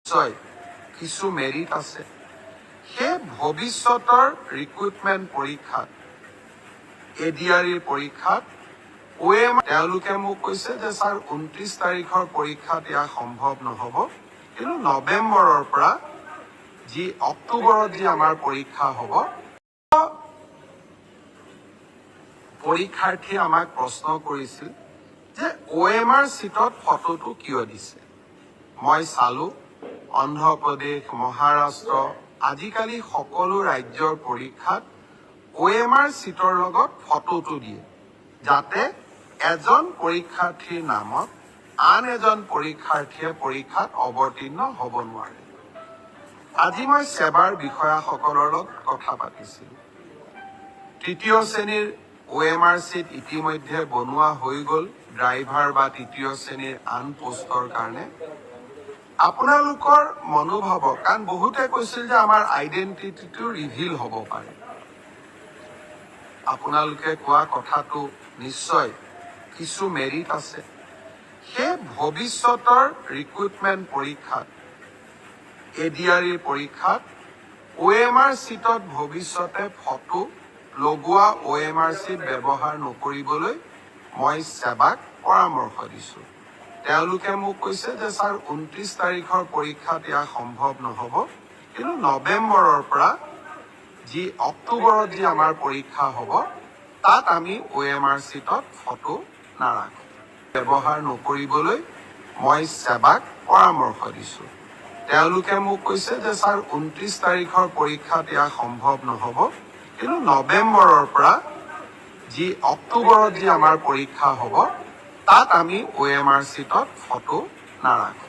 নিশ্চয় কিছু মেৰিট আছে। সেই ভৱিষ্যতৰ ৰিক্ৰুটমেণ্ট পৰীক্ষাত ADRE পৰীক্ষাত তেওঁলোকে মোক কৈছে যে ছাৰ 29 তাৰিখৰ পৰীক্ষাত এয়া সম্ভৱ নহ'ব, কিন্তু নৱেম্বৰৰ পৰা যি অক্টোবৰত যি আমাৰ পৰীক্ষা হ'ব, পৰীক্ষাৰ্থীয়ে আমাক প্ৰশ্ন কৰিছিল যে OMR চিটত ফটোটো কিয় দিছে। মই চালো অন্ধ্ৰপ্ৰদেশ, মহাৰাষ্ট্ৰ, আজিকালি সকলো ৰাজ্যৰ পৰীক্ষাত OMR চিটৰ লগত ফটোটো দিয়ে, যাতে এজন পৰীক্ষাৰ্থীৰ নামত আন এজন পৰীক্ষাৰ্থীয়ে পৰীক্ষাত অৱতীৰ্ণ হ'ব নোৱাৰে। আজি মই সেৱাৰ বিষয়াসকলৰ লগত কথা পাতিছিলো। তৃতীয় শ্ৰেণীৰ OMR চিট ইতিমধ্যে বনোৱা হৈ গ'ল, ড্ৰাইভাৰ বা তৃতীয় শ্ৰেণীৰ আন পোষ্টৰ কাৰণে। আপোনালোকৰ মনোভাৱক, কাৰণ বহুতে কৈছিল যে আমাৰ আইডেণ্টিটিটো ৰিভিল হ'ব পাৰে। আপোনালোকে কোৱা কথাটো নিশ্চয় কিছু মেৰিট আছে। সেই ভৱিষ্যতৰ ৰিক্ৰুটমেণ্ট পৰীক্ষাত ADRE পৰীক্ষাত OMR চিটত ভৱিষ্যতে ফটো লগোৱা OMR চিট ব্যৱহাৰ নকৰিবলৈ মই সেৱাক পৰামৰ্শ দিছো। তেওঁলোকে মোক কৈছে যে ছাৰ 29 তাৰিখৰ পৰীক্ষাত এয়া সম্ভৱ নহ'ব, কিন্তু নৱেম্বৰৰ পৰা যি অক্টোবৰত যি আমাৰ পৰীক্ষা হ'ব, তাত আমি OMR চিটত ফটো নাৰাখো। ব্যৱহাৰ নকৰিবলৈ মই সেৱাক পৰামৰ্শ দিছো। তেওঁলোকে মোক কৈছে যে ছাৰ 29 তাৰিখৰ পৰীক্ষাত এয়া সম্ভৱ নহ'ব, কিন্তু নৱেম্বৰৰ পৰা যি অক্টোবৰত যি আমাৰ পৰীক্ষা হ'ব, তাত আমি OMR চিটত ফটো নাৰাখো।